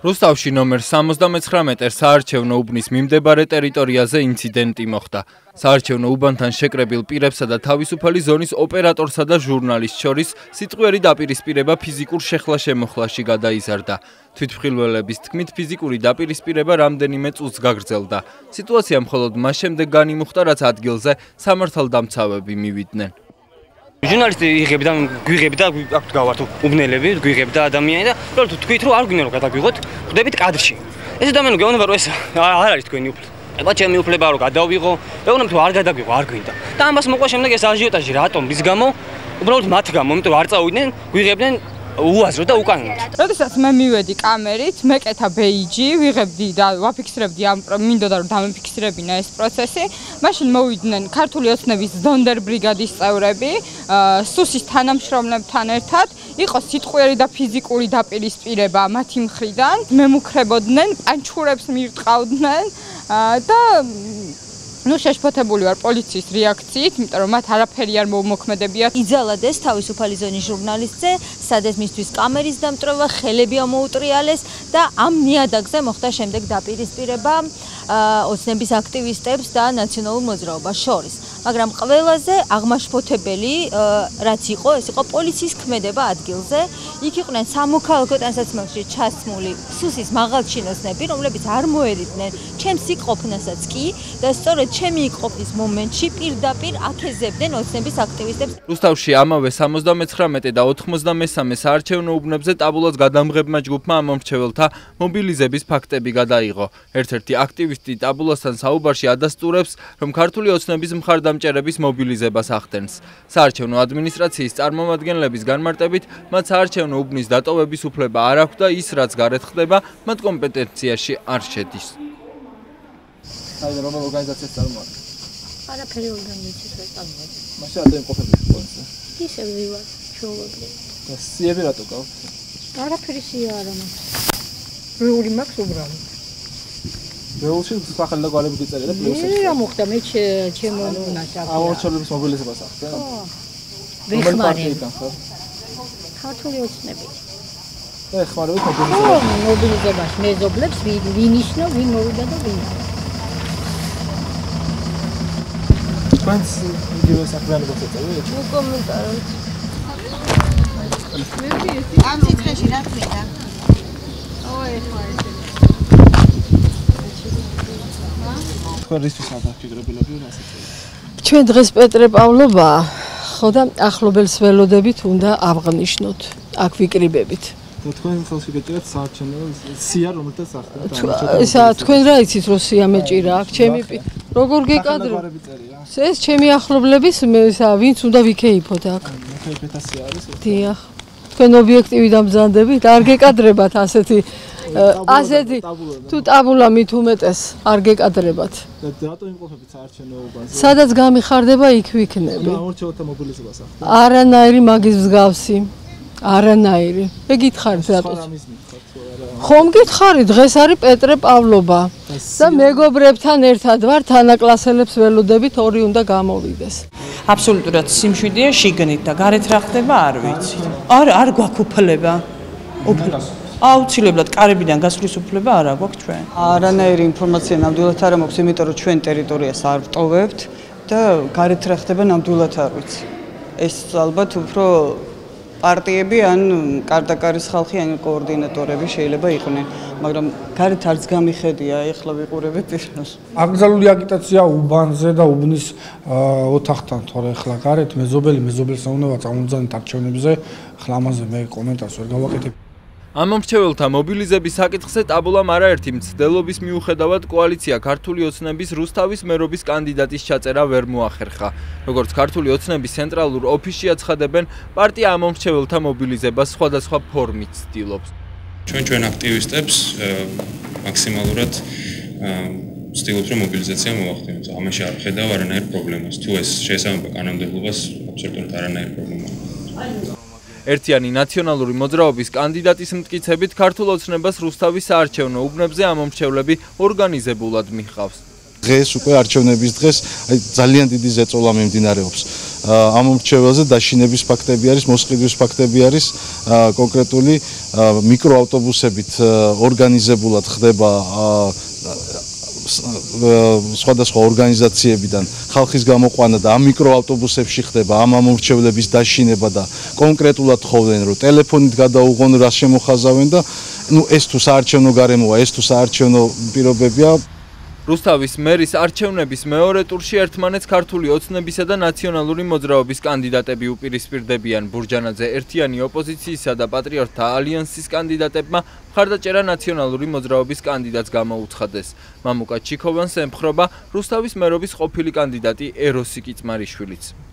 რუსთავში ნომერ 79 საარჩევნო უბნის მიმდებარე ტერიტორიაზე ინციდენტი მოხდა. საარჩევნო უბანთან შეკრებილ პირებსა და თავისუფალი ზონის ოპერატორსა და ჟურნალისტს შორის სიტყვიერი დაპირისპირება ფიზიკურ შეხლა-შემოხლაში გადაიზარდა. თვითმხილველების თქმით, ფიზიკური დაპირისპირება რამდენიმე წუთს გაგრძელდა. სიტუაცია მხოლოდ მას შემდეგ განიმუხტა, რაც ადგილზე სამართალდამცავები მივიდნენ. ჟურნალისტი გვიღებდა აქვთ გავართ უბნელები, გვიღებდა ადამიანი და უბრალოდ თქვით რომ არ გვინდა რომ გადაგვიღოთ, ხვდებით კადრში. ეს ადამიანი გეუბნება რომ ეს არ არის თქვენი უფლება. ება ჩემი უფლება რომ გადავიღო, ეუბნებთ რომ არ გადაგვიღო, არ გვინდა. და ამას მოყვა შემდეგ ეს აჟიოტაჟი რატომ რის გამო? უბრალოდ მათ გამო, იმიტომ რომ არ წავიდნენ, გვიღებდნენ უაზრო და უკანონოდ. როდესაც მე მივედი კამერით, მეკეთა ბეიჯი, ვიღებდი და ვაფიქსირებდი მინდოდა რომ დამიფიქსირებინა ეს პროცესი. მაშინ მოვიდნენ ქართული ოცნების ზონდერ ბრიგადის წევრები, სუსის თანამშრომლებთან ერთად. იყო სიტყვიერი და ფიზიკური დაპირისპირება მათი მხრიდან. მემუქრებოდნენ, პანჩურებს მირტყავდნენ და შეშფოთებული ვარ პოლიციის რეაქციით, იმიტომ რომ მათ არაფერი არ მოუმოქმედებიათ. იძალადეს თავისუფალი ზონის ჟურნალისტზე, სადაც მისთვის კამერის დამტვრევა, ხელები ამოუტრიალეს და ამ ნიადაგზე მოხდა შემდეგ დაპირისპირება ოცნების აქტივისტებს და ნაციონალურ მოძრაობას შორის. მაგრამ ყველაზე აღმაშფოთებელი რაც იყო, ეს იყო პოლიციის ქმედება ადგილზე. იქ იყვნენ სამოქალაქო ტანსაცმელში ჩასმული სუსის მაღალჩინოსნები, რომლებიც არ მოერიდნენ ჩემს იქ-ყოფნასაც კი და სწორედ ჩემი იქ-ყოფნის მომენტში პირდაპირ აკეზებდნენ ოცნების აქტივისტებს. რუსთავში ამავე 79 და 93 საარჩევნო უბნებზე ტაბულას გადამღებმა ჯგუფმა ამომრჩეველთა მობილიზების ფაქტები გადაიღო. ერთ-ერთი აქტივისტი ტაბულასთან საუბარში ადასტურებს, რომ ქართული ოცნების მხარდამჭერების მობილიზებას ახდენს. საარჩევნო ადმინისტრაციის წარმომადგენლების განმარტებით, მათ საარჩევნო უბნის დატოვების უფლება არ აქვს და ის, რაც გარეთ ხდება, მათ კომპეტენციაში არ შედის. რომელ ორგანიზაციას წარმოადგენს? არაფერი ორგანიზაციას ვერ წარმოადგენს. მაშინ არ დაიმყოფებით პოლიცია. ისევ ვივარ, ჩვეულებრივ. და სიები რატო გაქვთ? არაფერი სია არ მაქვს. რეული მაქვს უბრალოდ. რეულში სახელი და გვარები გიწერია პლუსი. რა მოხდა მე ჩემო მონაშა. ამორჩევლების მობილიზებას ახდენ? ვეხმარებ. ქართული ოცნები. ეხმარებით მობილიზებას. მობილიზებას მეზობლებს ვინ ისნო, ვინ მოვიდა და ვინ. თქვენს იგივე საქმიანობას ეწევით? უკომენტარავთ. ამ სიტყვაში რა ქვია? ეხლა ეს. თქვენ რისთვის ადასტურებელები ვარ ასეთ? ჩვენ დღეს პეტრე პავლობა ხო და ახლობელს ველოდებით უნდა აღნიშნოთ, აქ ვიკრიბებით. და თქვენ ხელში გეჭირეთ საარჩევნო სია რომელთა სახდათ? ესა თქვენ რა იცით რომ სია მეჭირა აქ ჩემი როგორ გეკადრო? ეს ჩემი ახლობლების ესა ვინც უნდა ვიქეიფოთ აქ. ვიქეიფეთ სია არის? დიახ. თქვენ ობიექტივი დამბრძანდებით, არ გეკადრებათ ასეთი თუ ტაბულა მით უმეტეს არ გეკადრებათ. და რატო იმყოფებით საარჩევნო უბანზე? სადაც გამიხარდება იქ ვიქნები. ამორჩეველთა მობილიზებას ახდენთ? არანაირი მაგის მსგავსი. არანაირი. მე გითხარით რატო? ხომ გითხარი, დღეს არის პეტრე პავლობა და მეგობრებთან ერთად ვარ, თანაკლასელებს ველოდებით, ორი უნდა გამოვიდეს. აბსოლუტურად სიმშვიდეა, შიგნით და გარეთ რა ხდება არ ვიცი. არ გვაქვს უფლება. აუცილებლად კარებიდან გასვლის უფლება არ აქვს ჩვენ. არანაირი ინფორმაცია ნამდვილად არ მაქვს, იმიტომ რომ ჩვენ ტერიტორიას არ ვტოვებთ და გარეთ რა ხდება ნამდვილად არ ვიცი. ეს ალბათ უფრო პარტიები ან კარტაკარის ხალხი ან კოორდინატორები შეიძლება იყვნენ, მაგრამ გარეთ არც გამიხედია, ეხლა ვიყურებთ პირას. აკრძალული აგიტაცია უბანზე და უბნის ოთახთან, თორე ეხლა გარეთ მეზობელს უნდა წამომძანეთ არჩევნებზე, ეხლა ამაზე მე კომენტარს ვერ გავაკეთებ. ამომრჩეველთა მობილიზების საკითხზე ტაბულამ არაერთი მცდელობის მიუხედავად კოალიცია ქართული ოცნების რუსთავის მერობის კანდიდატის ჩაწერა ვერ მოახერხა. როგორც ქართული ოცნების ცენტრალურ ოფისში აცხადებენ, პარტია ამომრჩეველთა მობილიზებას სხვადასხვა ფორმით ცდილობს. ჩვენ აქტივისტებს მაქსიმალურად ვცდილობთ რომ მობილიზაცია მოახდინოს. ამაში არ ხედავ არანაირ პრობლემას. თუ ეს შეესაბამება კანონმდებლობას, აბსოლუტურად არანაირი პრობლემა არ. ერთიანი ნაციონალური მოძრაობის კანდიდატის მტკიცებით ქართულ ოცნებას რუსთავის საარჩევნო უბნებზე ამომრჩევლები ორგანიზებულად მიჰყავს. დღეს უკვე არჩევნების დღეს ძალიან დიდი ზეწოლა მიმდინარეობს ამ მრჩეველზე დაშინების ფაქტები არის, მოსყიდვის ფაქტები არის, კონკრეტული მიკროავტობუსებით ორგანიზებულად ხდება სხვადასხვა ორგანიზაციებიდან ხალხის გამოყვანა და ამ მიკროავტობუსებში ხდება ამ მომრჩევლების დაშინება და კონკრეტულად ხოვდნენ რომ ტელეფონით გადაუღონ რა შემოხაზავენ და ეს თუ საარჩევნო გარემოა, ეს თუ საარჩევნო პირობებია. რუსთავის მერის არჩევნების მეორე ტურში ერთმანეთს ქართული ოცნებისა და ნაციონალური მოძრაობის კანდიდატები უპირისპირდებიან. ბურჯანაძე ერთიანი ოპოზიციისა და პატრიოტთა ალიანსის კანდიდატებმა მხარდაჭერა ნაციონალური მოძრაობის კანდიდატს გამოუცხადეს. მამუკა ჩიქოვანს ემხრობა რუსთავის მერობის ყოფილი კანდიდატი ეროსი კიწმარიშვილიც.